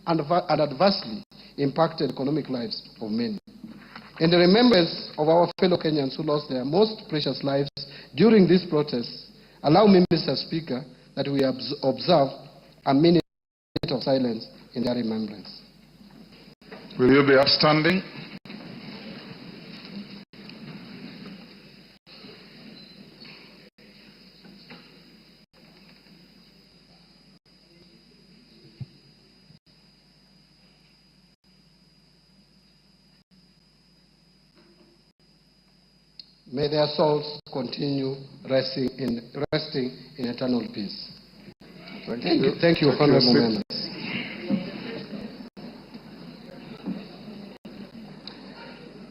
and adversely impacted economic lives of many. In the remembrance of our fellow Kenyans who lost their most precious lives during these protests, allow me, Mr. Speaker, that we observe a minute of silence in their remembrance. Will you be upstanding? May their souls continue resting in eternal peace. Thank you, honorable members.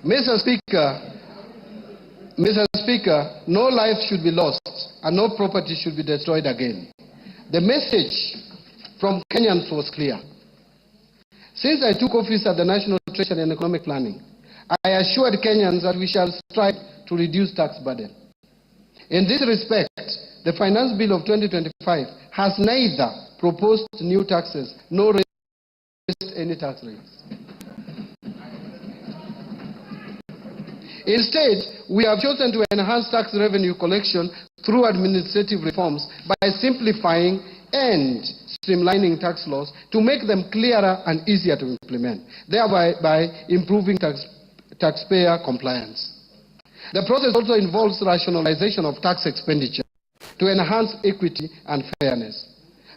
Mr. Speaker, no life should be lost and no property should be destroyed again. The message from Kenyans was clear. Since I took office at the National Treasury and Economic Planning, I assured Kenyans that we shall strive to reduce tax burden. In this respect, the Finance Bill of 2025 has neither proposed new taxes nor raised any tax rates. Instead, we have chosen to enhance tax revenue collection through administrative reforms by simplifying and streamlining tax laws to make them clearer and easier to implement, thereby improving taxpayer compliance. The process also involves rationalization of tax expenditure to enhance equity and fairness.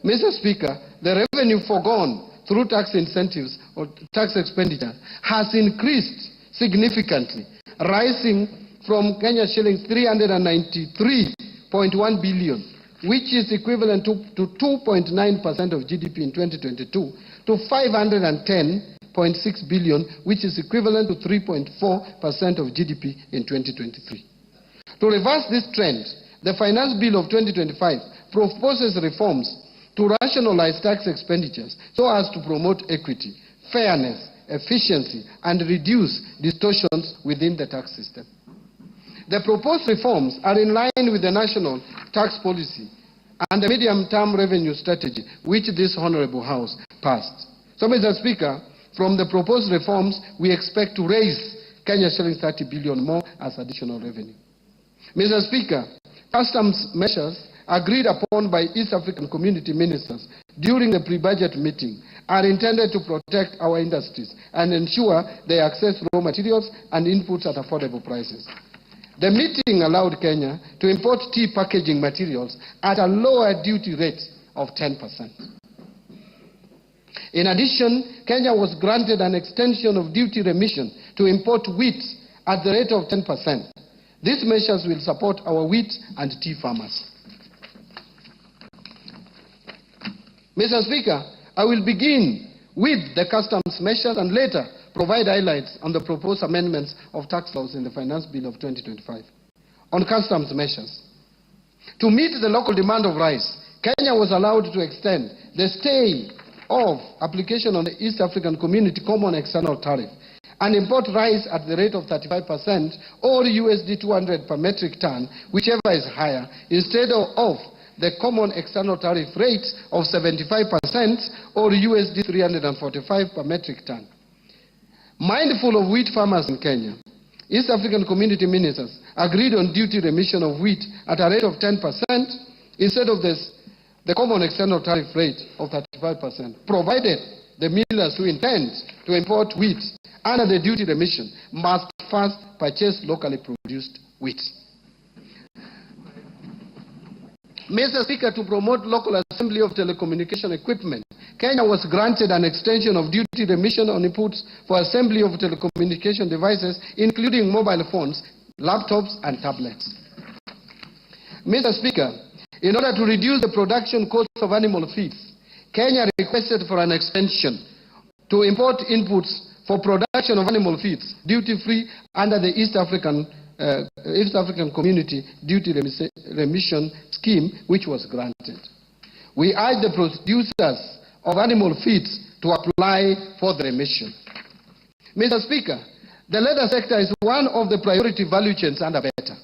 Mr. Speaker, the revenue foregone through tax incentives or tax expenditure has increased significantly, rising from Kenya shillings 393.1 billion, which is equivalent to 2.9% of GDP in 2022, to 510.6 billion, which is equivalent to 3.4% of GDP in 2023. To reverse this trend, the Finance Bill of 2025 proposes reforms to rationalize tax expenditures so as to promote equity, fairness, efficiency, and reduce distortions within the tax system. The proposed reforms are in line with the national tax policy and the medium-term revenue strategy which this Honorable House passed. So, Mr. Speaker, from the proposed reforms, we expect to raise Kenya shillings 30 billion more as additional revenue. Mr. Speaker, customs measures agreed upon by East African community ministers during the pre-budget meeting are intended to protect our industries and ensure they access raw materials and inputs at affordable prices. The meeting allowed Kenya to import tea packaging materials at a lower duty rate of 10%. In addition, Kenya was granted an extension of duty remission to import wheat at the rate of 10%. These measures will support our wheat and tea farmers. Mr. Speaker, I will begin with the customs measures and later provide highlights on the proposed amendments of tax laws in the Finance Bill of 2025. On customs measures, to meet the local demand of rice, Kenya was allowed to extend the stay of application on the East African Community Common External Tariff and import rice at the rate of 35% or USD 200 per metric ton, whichever is higher, instead of the common external tariff rate of 75% or USD 345 per metric ton. Mindful of wheat farmers in Kenya, East African community ministers agreed on duty remission of wheat at a rate of 10% instead of the common external tariff rate of 35%, provided the millers who intend to import wheat under the duty remission must first purchase locally produced wheat. Mr. Speaker, to promote local assembly of telecommunication equipment, Kenya was granted an extension of duty remission on inputs for assembly of telecommunication devices, including mobile phones, laptops, and tablets. Mr. Speaker, in order to reduce the production costs of animal feeds, Kenya requested for an extension to import inputs for production of animal feeds duty-free under the East African Community Duty Remission Scheme, which was granted. We urge the producers of animal feeds to apply for the remission. Mr. Speaker, the leather sector is one of the priority value chains under BETA.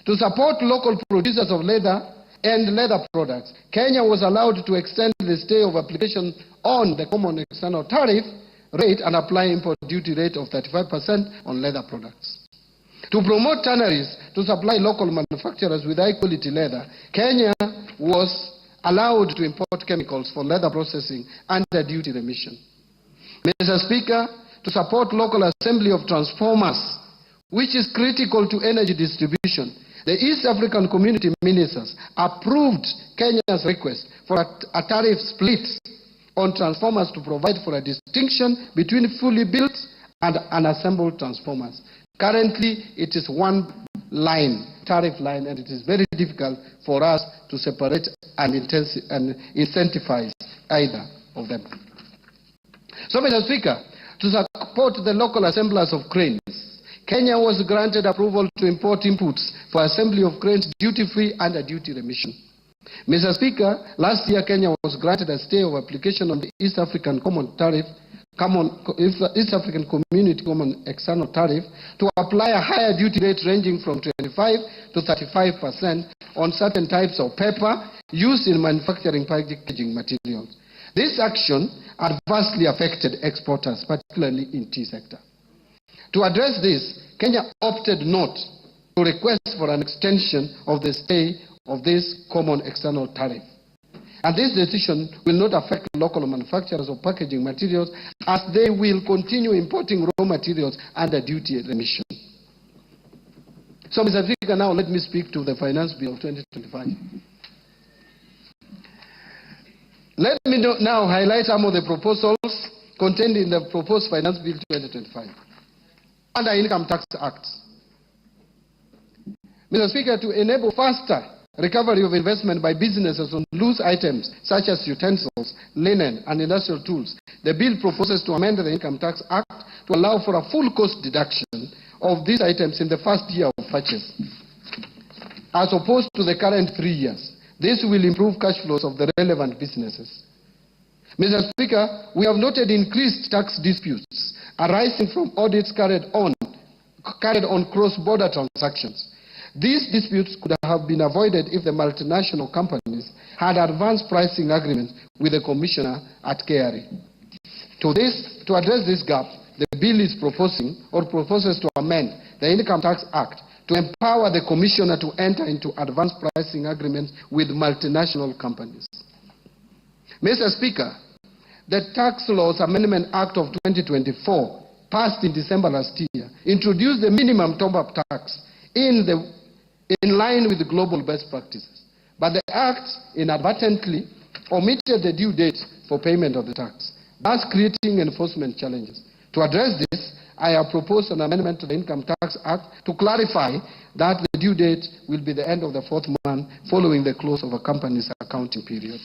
To support local producers of leather and leather products, Kenya was allowed to extend the stay of application on the common external tariff rate and apply import duty rate of 35% on leather products. To promote tanneries to supply local manufacturers with high-quality leather, Kenya was allowed to import chemicals for leather processing under duty remission. Mr. Speaker, to support local assembly of transformers, which is critical to energy distribution, the East African Community Ministers approved Kenya's request for a tariff split on transformers to provide for a distinction between fully built and unassembled transformers. Currently, it is one line, tariff line, and it is very difficult for us to separate and incentivize either of them. So, Mr. Speaker, to support the local assemblers of cranes, Kenya was granted approval to import inputs for assembly of cranes duty-free under duty remission. Mr. Speaker, last year Kenya was granted a stay of application on the East African East African Community Common External Tariff to apply a higher duty rate ranging from 25 to 35% on certain types of paper used in manufacturing packaging materials. This action adversely affected exporters, particularly in tea sector. To address this, Kenya opted not to request for an extension of the stay of this common external tariff. And this decision will not affect local manufacturers of packaging materials, as they will continue importing raw materials under duty remission. So, Mr. Speaker, now let me speak to the Finance Bill of 2025. Let me now highlight some of the proposals contained in the proposed Finance Bill 2025. Under Income Tax Act. Mr. Speaker, to enable faster recovery of investment by businesses on loose items such as utensils, linen, and industrial tools, the bill proposes to amend the Income Tax Act to allow for a full cost deduction of these items in the first year of purchase, as opposed to the current 3 years. This will improve cash flows of the relevant businesses. Mr. Speaker, we have noted increased tax disputes arising from audits carried on cross-border transactions. These disputes could have been avoided if the multinational companies had advanced pricing agreements with the Commissioner at KRA. To address this gap, the bill is proposes to amend the Income Tax Act to empower the Commissioner to enter into advanced pricing agreements with multinational companies. Mr. Speaker, the Tax Laws Amendment Act of 2024, passed in December last year, introduced the minimum top-up tax in line with the global best practices. But the Act inadvertently omitted the due date for payment of the tax, thus creating enforcement challenges. To address this, I have proposed an amendment to the Income Tax Act to clarify that the due date will be the end of the 4th month following the close of a company's accounting period.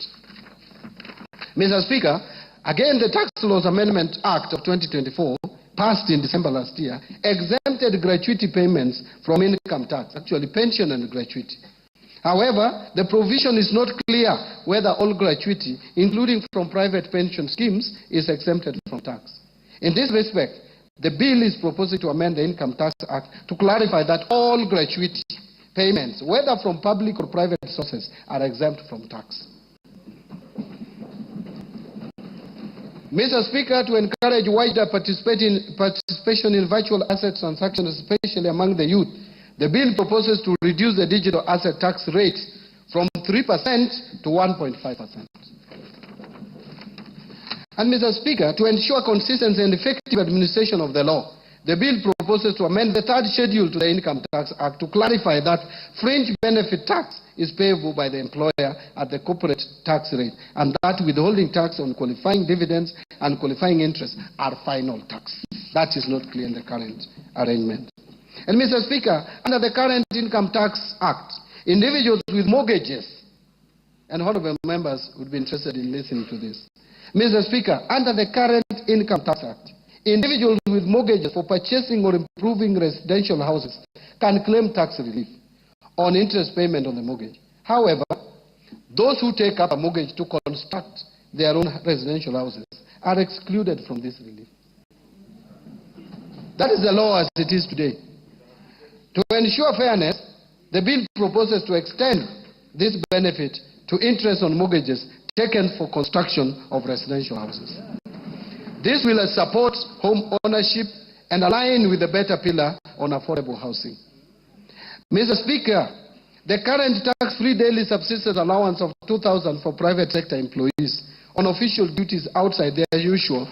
Mr. Speaker, again, the Tax Laws Amendment Act of 2024, passed in December last year, exempted gratuity payments from income tax, actually pension and gratuity. However, the provision is not clear whether all gratuity, including from private pension schemes, is exempted from tax. In this respect, the bill is proposing to amend the Income Tax Act to clarify that all gratuity payments, whether from public or private sources, are exempt from tax. Mr. Speaker, to encourage wider participation in virtual asset transactions, especially among the youth, the bill proposes to reduce the digital asset tax rate from 3% to 1.5%. And Mr. Speaker, to ensure consistency and effective administration of the law, the bill proposes to amend the 3rd schedule to the Income Tax Act to clarify that fringe benefit tax is payable by the employer at the corporate tax rate, and that withholding tax on qualifying dividends and qualifying interest are final tax. That is not clear in the current arrangement. And Mr. Speaker, under the current Income Tax Act, individuals with mortgages, and honorable members would be interested in listening to this. Mr. Speaker, under the current Income Tax Act, individuals with mortgages for purchasing or improving residential houses can claim tax relief on interest payment on the mortgage. However, those who take up a mortgage to construct their own residential houses are excluded from this relief. That is the law as it is today. To ensure fairness, the bill proposes to extend this benefit to interest on mortgages taken for construction of residential houses. This will support home ownership and align with the better pillar on affordable housing. Mr. Speaker, the current tax-free daily subsistence allowance of 2,000 for private sector employees on official duties outside their usual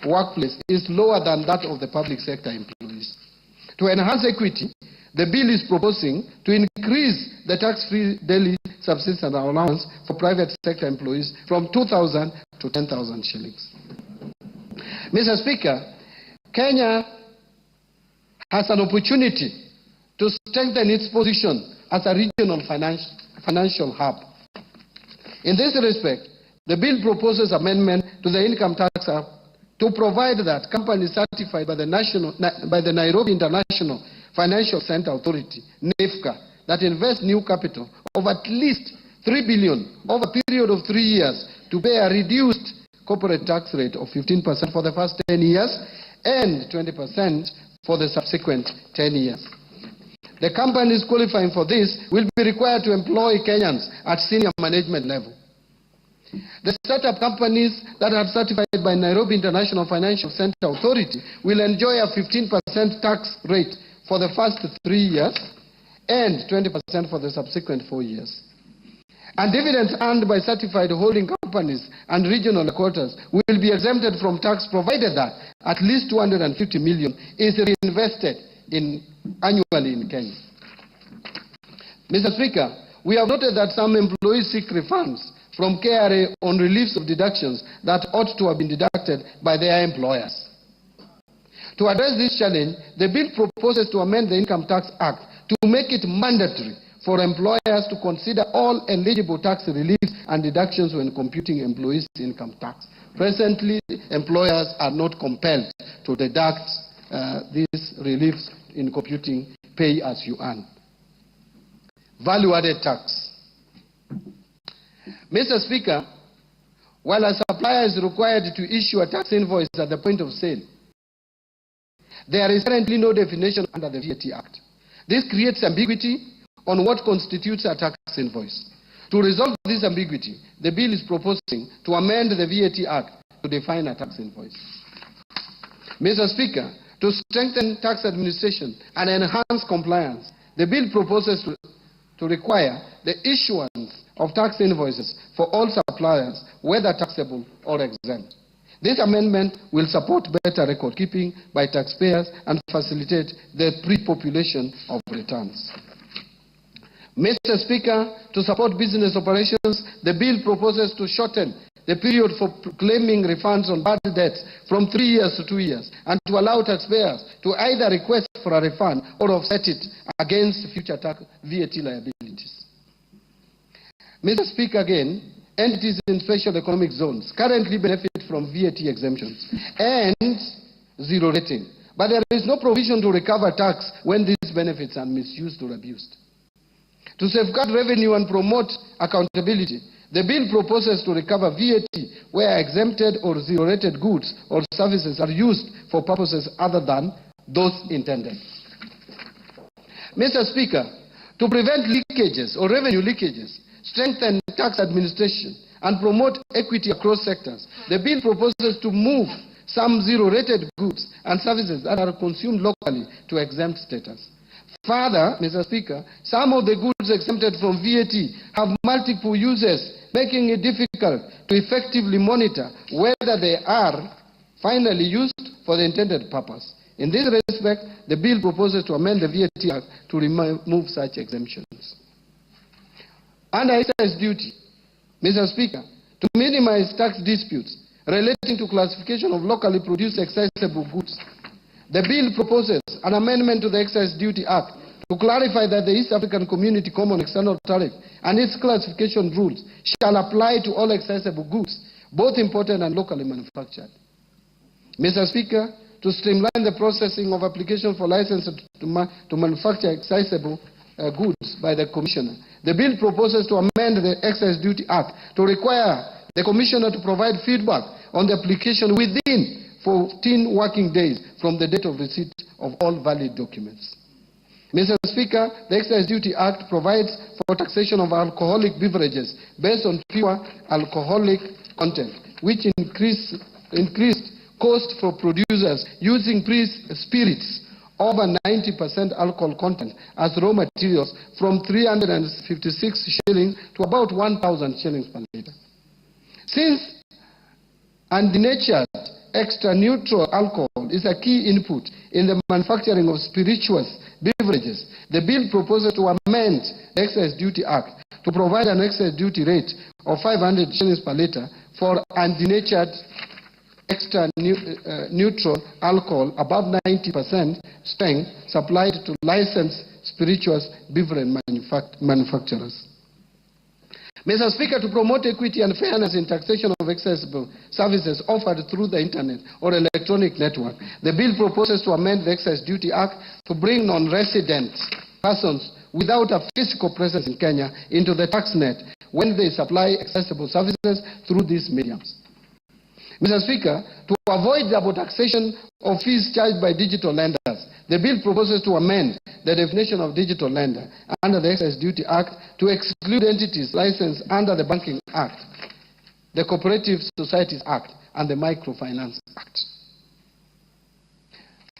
workplace is lower than that of the public sector employees. To enhance equity, the bill is proposing to increase the tax-free daily subsistence allowance for private sector employees from 2,000 to 10,000 shillings. Mr. Speaker, Kenya has an opportunity to strengthen its position as a regional financial hub. In this respect, the bill proposes amendment to the Income Tax Act to provide that companies certified by the Nairobi International Financial Center Authority, NIFCA, that invest new capital of at least $3 billion over a period of 3 years to pay a reduced corporate tax rate of 15% for the first 10 years and 20% for the subsequent 10 years. The companies qualifying for this will be required to employ Kenyans at senior management level. The startup companies that are certified by Nairobi International Financial Center Authority will enjoy a 15% tax rate for the first 3 years and 20% for the subsequent 4 years. And dividends earned by certified holding companies and regional headquarters will be exempted from tax provided that at least 250 million is reinvested annually in Kenya. Mr. Speaker, we have noted that some employees seek refunds from KRA on reliefs of deductions that ought to have been deducted by their employers. To address this challenge, the bill proposes to amend the Income Tax Act to make it mandatory for employers to consider all eligible tax reliefs and deductions when computing employees' income tax. Presently, employers are not compelled to deduct these reliefs in computing pay as you earn. Value-added tax. Mr. Speaker, while a supplier is required to issue a tax invoice at the point of sale, there is currently no definition under the VAT Act. This creates ambiguity on what constitutes a tax invoice. To resolve this ambiguity, the bill is proposing to amend the VAT Act to define a tax invoice. Mr. Speaker, to strengthen tax administration and enhance compliance, the bill proposes to require the issuance of tax invoices for all suppliers, whether taxable or exempt. This amendment will support better record keeping by taxpayers and facilitate the pre-population of returns. Mr. Speaker, to support business operations, the bill proposes to shorten the period for claiming refunds on bad debts from 3 years to 2 years, and to allow taxpayers to either request for a refund or offset it against future VAT liabilities. Mr. Speaker, again, entities in special economic zones currently benefit from VAT exemptions and zero rating, but there is no provision to recover tax when these benefits are misused or abused. To safeguard revenue and promote accountability, the bill proposes to recover VAT where exempted or zero-rated goods or services are used for purposes other than those intended. Mr. Speaker, to prevent leakages or revenue leakages, strengthen tax administration, and promote equity across sectors, the bill proposes to move some zero-rated goods and services that are consumed locally to exempt status. Further, Mr. Speaker, some of the goods exempted from VAT have multiple uses, making it difficult to effectively monitor whether they are finally used for the intended purpose. In this respect, the bill proposes to amend the VAT Act to remove such exemptions. Under excise duty, Mr. Speaker, to minimize tax disputes relating to classification of locally produced accessible goods, the bill proposes an amendment to the Excise Duty Act to clarify that the East African Community Common External Tariff and its classification rules shall apply to all accessible goods, both imported and locally manufactured. Mr. Speaker, to streamline the processing of applications for license to manufacture accessible goods by the Commissioner, the bill proposes to amend the Excise Duty Act to require the Commissioner to provide feedback on the application within 14 working days from the date of receipt of all valid documents. Mr. Speaker, the Excise Duty Act provides for taxation of alcoholic beverages based on pure alcoholic content, which increased cost for producers using spirits over 90% alcohol content as raw materials from 356 shillings to about 1,000 shillings per litre. Since undenatured extra neutral alcohol is a key input in the manufacturing of spirituous beverages, the bill proposes to amend the Excise Duty Act to provide an excise duty rate of 500 shillings per litre for undenatured extra neutral alcohol above 90% strength supplied to licensed spirituous beverage manufacturers. Mr. Speaker, to promote equity and fairness in taxation of accessible services offered through the internet or electronic network, the bill proposes to amend the Excise Duty Act to bring non-resident persons without a physical presence in Kenya into the tax net when they supply accessible services through these mediums. Mr. Speaker, to avoid double taxation of fees charged by digital lenders, the bill proposes to amend the definition of digital lender under the Excise Duty Act to exclude entities licensed under the Banking Act, the Cooperative Societies Act, and the Microfinance Act.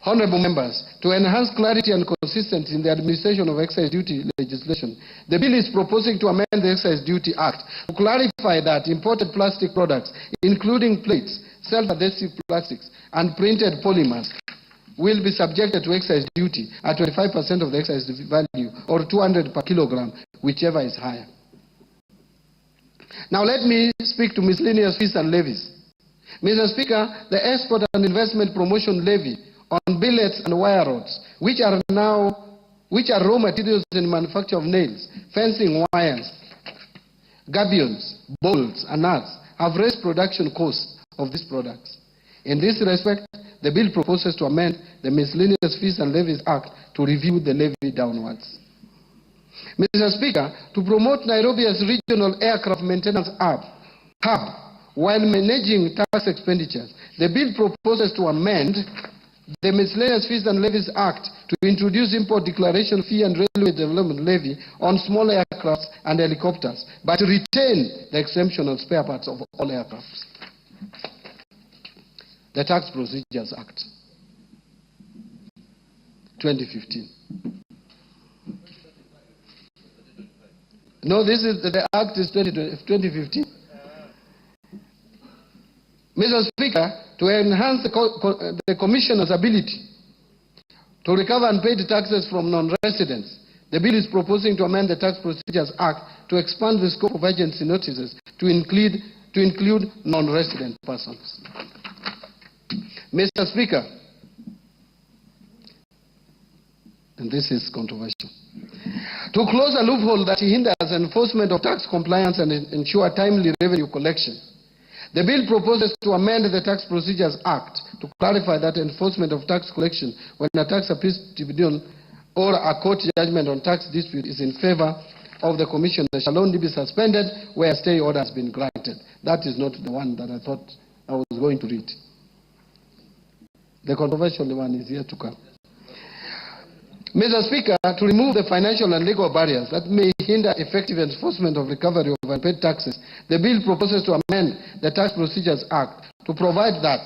Honourable members, to enhance clarity and consistency in the administration of excise duty legislation, the bill is proposing to amend the Excise Duty Act to clarify that imported plastic products, including plates, self-adhesive plastics, and printed polymers, will be subjected to excise duty at 25% of the excise value, or 200 per kilogram, whichever is higher. Now let me speak to miscellaneous fees and levies. Mr. Speaker, the Export and Investment Promotion Levy on billets and wire rods, which are raw materials in the manufacture of nails, fencing wires, gabions, bolts, and nuts, have raised production costs of these products. In this respect, the bill proposes to amend the Miscellaneous Fees and Levies Act to review the levy downwards. Mr. Speaker, to promote Nairobi as regional aircraft maintenance hub, while managing tax expenditures, the bill proposes to amend the Miscellaneous Fees and Levies Act to introduce import declaration fee and railway development levy on small aircraft and helicopters, but retain the exemption on spare parts of all aircraft. The Tax Procedures Act, 2015. No, this is the Act is 2015. Mr. Speaker, to enhance the Commissioner's ability to recover unpaid taxes from non-residents, the bill is proposing to amend the Tax Procedures Act to expand the scope of agency notices to include non-resident persons. Mr. Speaker, and this is controversial, to close a loophole that hinders enforcement of tax compliance and ensure timely revenue collection, the bill proposes to amend the Tax Procedures Act to clarify that enforcement of tax collection when a tax appeals tribunal or a court judgment on tax dispute is in favor of the Commissioner shall only be suspended where a stay order has been granted. That is not the one that I thought I was going to read. The controversial one is yet to come. Mr. Speaker, to remove the financial and legal barriers that may hinder effective enforcement of recovery of unpaid taxes, the bill proposes to amend the Tax Procedures Act to provide that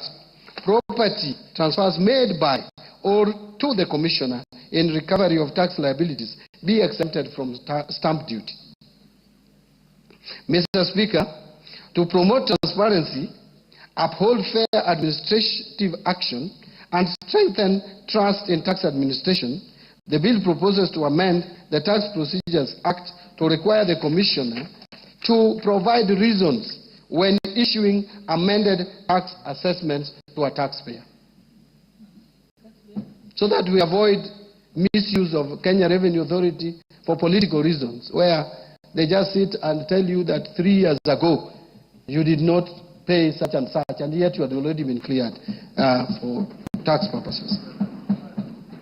property transfers made by or to the Commissioner in recovery of tax liabilities be exempted from stamp duty. Mr. Speaker, to promote transparency, uphold fair administrative action, and strengthen trust in tax administration, the bill proposes to amend the Tax Procedures Act to require the Commissioner to provide reasons when issuing amended tax assessments to a taxpayer, so that we avoid misuse of Kenya Revenue Authority for political reasons, where they just sit and tell you that 3 years ago you did not pay such and such, and yet you had already been cleared for tax purposes.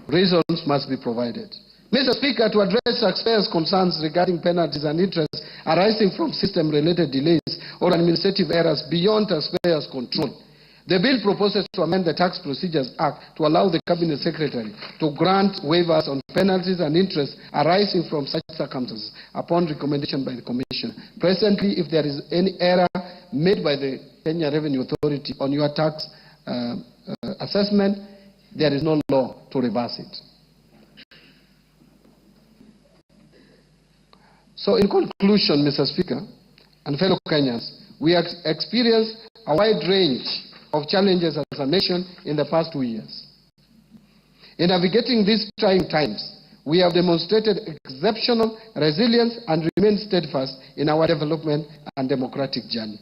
Reasons must be provided. Mr. Speaker, to address taxpayers' concerns regarding penalties and interest arising from system-related delays or administrative errors beyond taxpayers' control, The bill proposes to amend the Tax Procedures Act to allow the Cabinet Secretary to grant waivers on penalties and interest arising from such circumstances upon recommendation by the Commission. Presently, if there is any error made by the Kenya Revenue Authority on your tax assessment, there is no law to reverse it. So in conclusion, Mr. Speaker and fellow Kenyans, we have experienced a wide range of challenges as a nation in the past 2 years. In navigating these trying times, we have demonstrated exceptional resilience and remained steadfast in our development and democratic journey.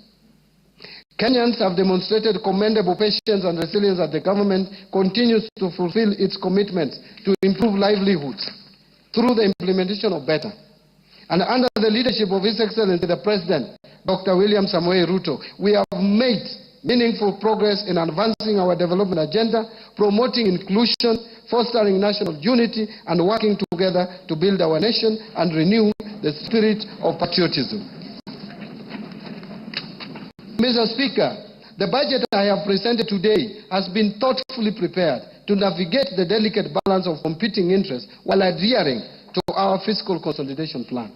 Kenyans have demonstrated commendable patience and resilience as the government continues to fulfill its commitments to improve livelihoods through the implementation of better. And under the leadership of His Excellency the President, Dr. William Samoei Ruto, we have made meaningful progress in advancing our development agenda, promoting inclusion, fostering national unity, and working together to build our nation and renew the spirit of patriotism. Mr. Speaker, the budget I have presented today has been thoughtfully prepared to navigate the delicate balance of competing interests while adhering to our fiscal consolidation plan.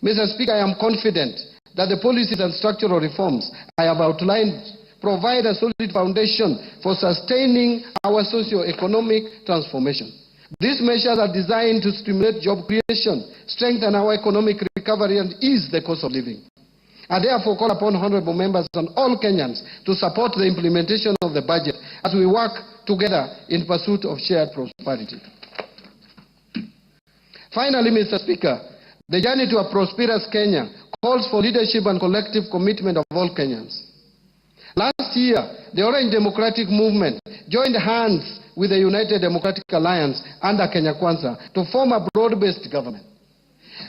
Mr. Speaker, I am confident that the policies and structural reforms I have outlined provide a solid foundation for sustaining our socio-economic transformation. These measures are designed to stimulate job creation, strengthen our economic recovery, and ease the cost of living. I therefore call upon honorable members and all Kenyans to support the implementation of the budget as we work together in pursuit of shared prosperity. Finally, Mr. Speaker, the journey to a prosperous Kenya calls for leadership and collective commitment of all Kenyans. Last year, the Orange Democratic Movement joined hands with the United Democratic Alliance under Kenya Kwanza to form a broad-based government.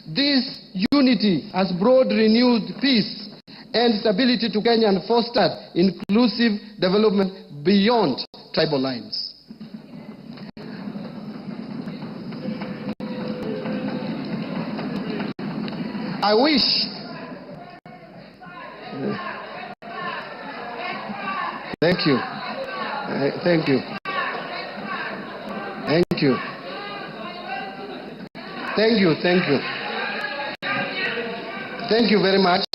This unity has brought renewed peace and stability to Kenya and fostered inclusive development beyond tribal lines. I wish thank you. Thank you. Thank you. Thank you. Thank you. Thank you very much.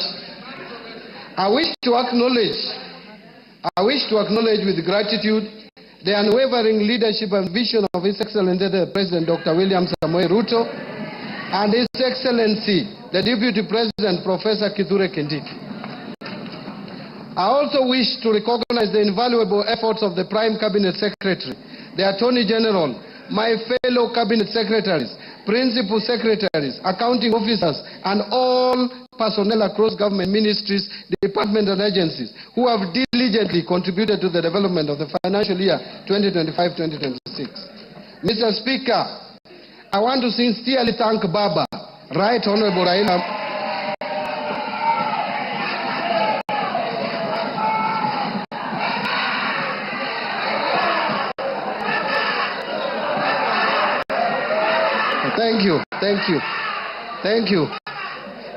I wish to acknowledge with gratitude the unwavering leadership and vision of His Excellency the President Dr. William Samoei Ruto and His Excellency the Deputy President Professor Kithure Kindiki. I also wish to recognize the invaluable efforts of the Prime Cabinet Secretary, the Attorney General, my fellow Cabinet Secretaries, Principal Secretaries, Accounting Officers, and all personnel across government ministries, departments, and agencies who have diligently contributed to the development of the financial year 2025-2026. Mr. Speaker, I want to sincerely thank Baba, Right Honorable Raila. Thank you, thank you, thank you,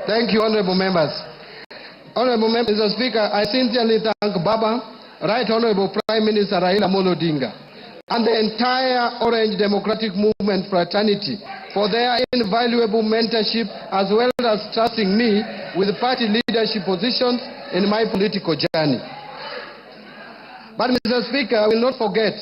thank you, honorable members. Honorable members, Mr. Speaker, I sincerely thank Baba, Right Honorable Prime Minister Raila Amolo Odinga, and the entire Orange Democratic Movement fraternity for their invaluable mentorship as well as trusting me with party leadership positions in my political journey. But Mr. Speaker, I will not forget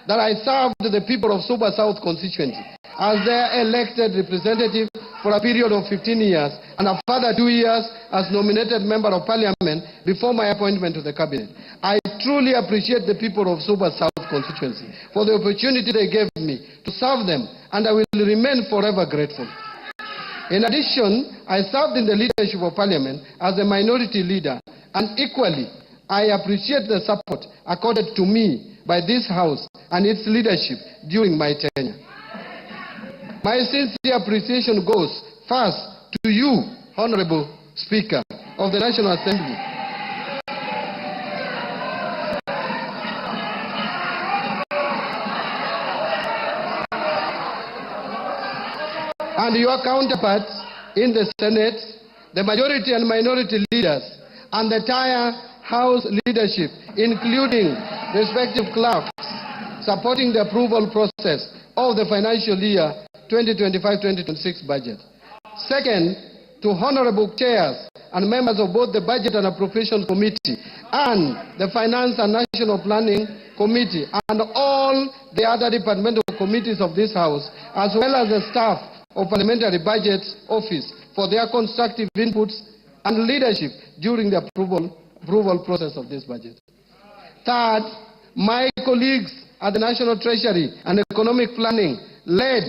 that I served the people of Suba South constituency as their elected representative for a period of 15 years and a further 2 years as nominated member of parliament before my appointment to the cabinet. I truly appreciate the people of Suba South constituency for the opportunity they gave me to serve them, and I will remain forever grateful. In addition, I served in the leadership of parliament as a minority leader, and equally, I appreciate the support accorded to me by this House and its leadership during my tenure. My sincere appreciation goes first to you, Honorable Speaker of the National Assembly, and your counterparts in the Senate, the majority and minority leaders, and the entire House leadership, including respective clerks, supporting the approval process of the financial year 2025-2026 budget. Second, to honorable chairs and members of both the Budget and Appropriations Committee and the Finance and National Planning Committee and all the other departmental committees of this House, as well as the staff of Parliamentary Budget Office for their constructive inputs and leadership during the approval process of this budget. Third, my colleagues at the National Treasury and Economic Planning, led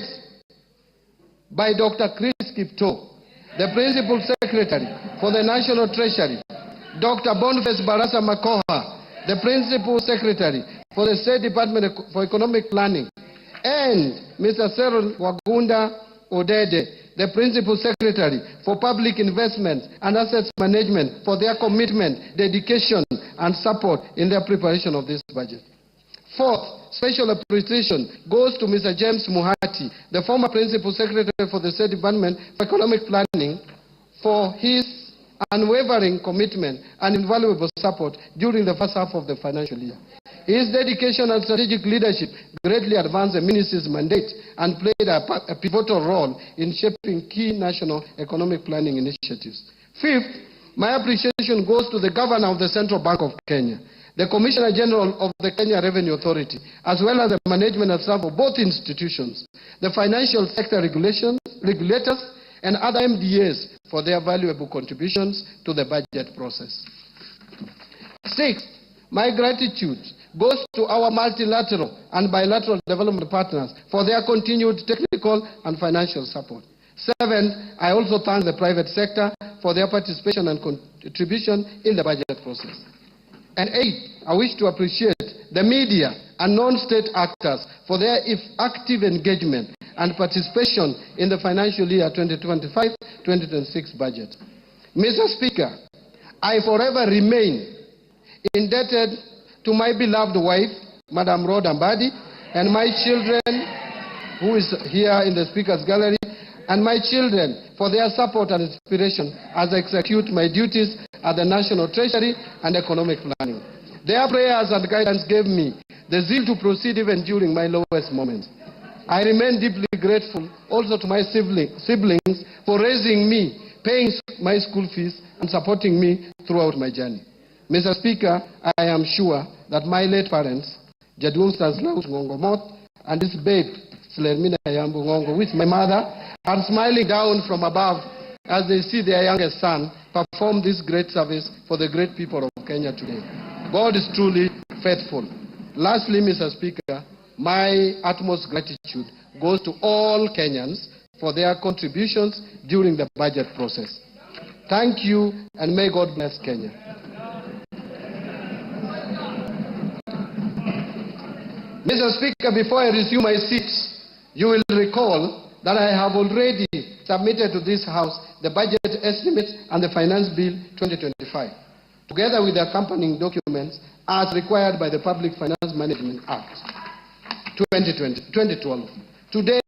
by Dr. Chris Kipto, the Principal Secretary for the National Treasury, Dr. Boniface Barasa Makoha, the Principal Secretary for the State Department for Economic Planning, and Mr. Cyril Wagunda Odede, the Principal Secretary for Public Investments and Assets Management, for their commitment, dedication, and support in the preparation of this budget. Fourth, special appreciation goes to Mr. James Muhati, the former Principal Secretary for the State Department for Economic Planning, for his unwavering commitment and invaluable support during the first half of the financial year. His dedication and strategic leadership greatly advanced the ministry's mandate and played a pivotal role in shaping key national economic planning initiatives. Fifth, my appreciation goes to the Governor of the Central Bank of Kenya, the Commissioner General of the Kenya Revenue Authority, as well as the management and staff of both institutions, the financial sector regulators, and other MDAs for their valuable contributions to the budget process. Sixth, my gratitude goes to our multilateral and bilateral development partners for their continued technical and financial support. Seventh, I also thank the private sector for their participation and contribution in the budget process. And eighth, I wish to appreciate the media and non-state actors for their active engagement and participation in the financial year 2025-2026 budget. Mr. Speaker, I forever remain indebted to my beloved wife, Madam Rhoda Mbadi, and my children, who is here in the Speaker's Gallery, and my children for their support and inspiration as I execute my duties at the National Treasury and Economic Planning. Their prayers and guidance gave me the zeal to proceed even during my lowest moments. I remain deeply grateful also to my siblings for raising me, paying my school fees, and supporting me throughout my journey. Mr. Speaker, I am sure that my late parents, Jadun Staslaus Ngongomot, and this babe, Slermina Yambu Ngongo, with my mother, are smiling down from above as they see their youngest son perform this great service for the great people of Kenya today. God is truly faithful. Lastly, Mr. Speaker, my utmost gratitude goes to all Kenyans for their contributions during the budget process. Thank you, and may God bless Kenya. Mr. Speaker, before I resume my seat, you will recall that I have already submitted to this House the budget estimates and the Finance Bill 2025, together with the accompanying documents as required by the Public Finance Management Act 2012. Today,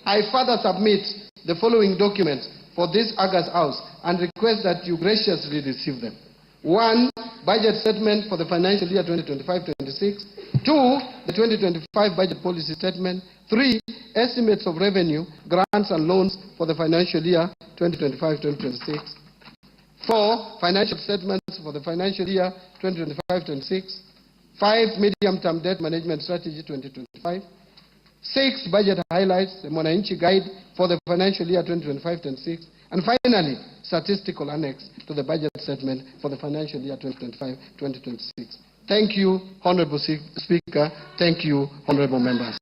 I further submit the following documents for this August House and request that you graciously receive them. 1. Budget statement for the financial year 2025-26. 2. The 2025 budget policy statement. 3. Estimates of revenue, grants and loans for the financial year 2025-2026. 4. Financial statements for the financial year 2025-26. 5. Medium-term debt management strategy 2025. 6. Budget highlights, the Mwananchi guide for the financial year 2025-26. And finally, statistical annex to the budget statement for the financial year 2025-2026. Thank you, Honorable Speaker. Thank you, Honorable Members.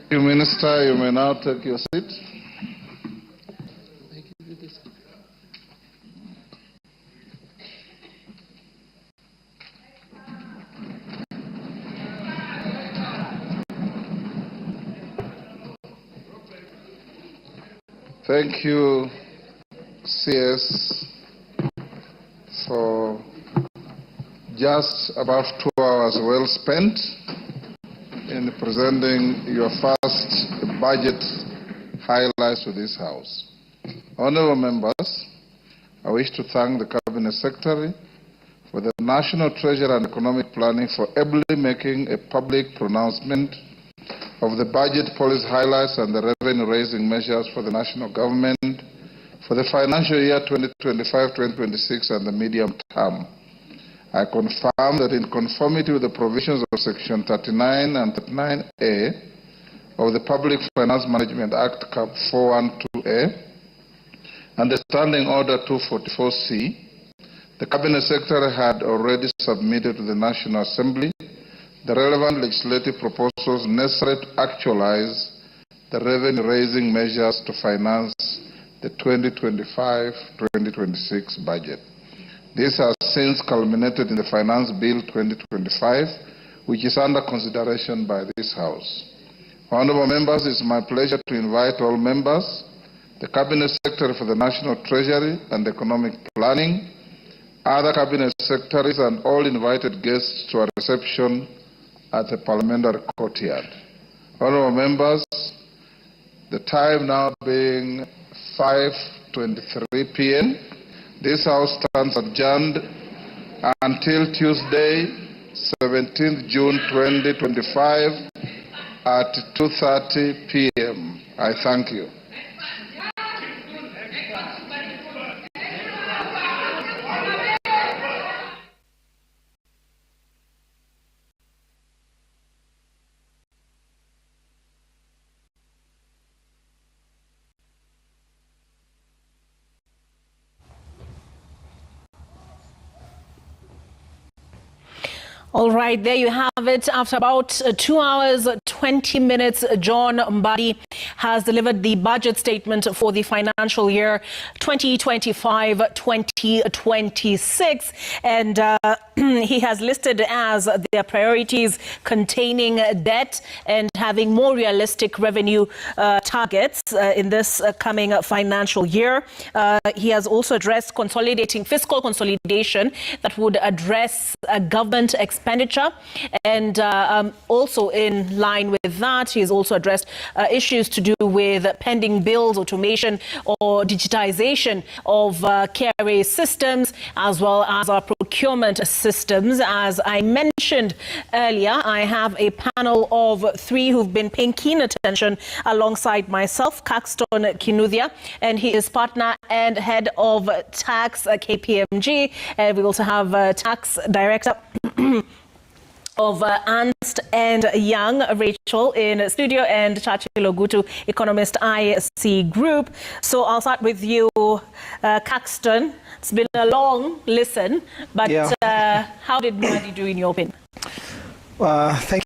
Thank you, Minister. You may now take your seat. Thank you, CS, for just about 2 hours well spent in presenting your first budget highlights to this House. Honourable members, I wish to thank the Cabinet Secretary for the National Treasury and Economic Planning for ably making a public pronouncement of the budget policy highlights and the revenue-raising measures for the national government for the financial year 2025-2026 and the medium term. I confirm that in conformity with the provisions of Section 39 and 39A of the Public Finance Management Act, Cap 412A, and the Standing Order 244C, the Cabinet Secretary had already submitted to the National Assembly the relevant legislative proposals necessary to actualize the revenue-raising measures to finance the 2025-2026 budget. This has since culminated in the Finance Bill 2025, which is under consideration by this House. Honourable members, it is my pleasure to invite all members, the Cabinet Secretary for the National Treasury and Economic Planning, other Cabinet Secretaries and all invited guests to a reception at the Parliamentary Courtyard. Honourable members, the time now being 5:23 p.m., this House stands adjourned until Tuesday, 17th June 2025 at 2:30 p.m. I thank you. All right, there you have it. After about 2 hours, 20 minutes, John Mbadi has delivered the budget statement for the financial year 2025-2026. And he has listed as their priorities containing debt and having more realistic revenue targets in this coming financial year. He has also addressed consolidating fiscal consolidation that would address government expenditure, and also in line with that, he's also addressed issues to do with pending bills, automation or digitization of KRA systems, as well as our procurement systems. As I mentioned earlier, I have a panel of 3 who've been paying keen attention alongside myself, Caxton Kinuthia, and he is partner and head of tax KPMG, and we also have tax director of Ernst and Young, Rachel, in studio, and Chachi Logutu, economist, IC Group. So I'll start with you, Caxton. It's been a long listen, but how did Mbadi do in your opinion? Thank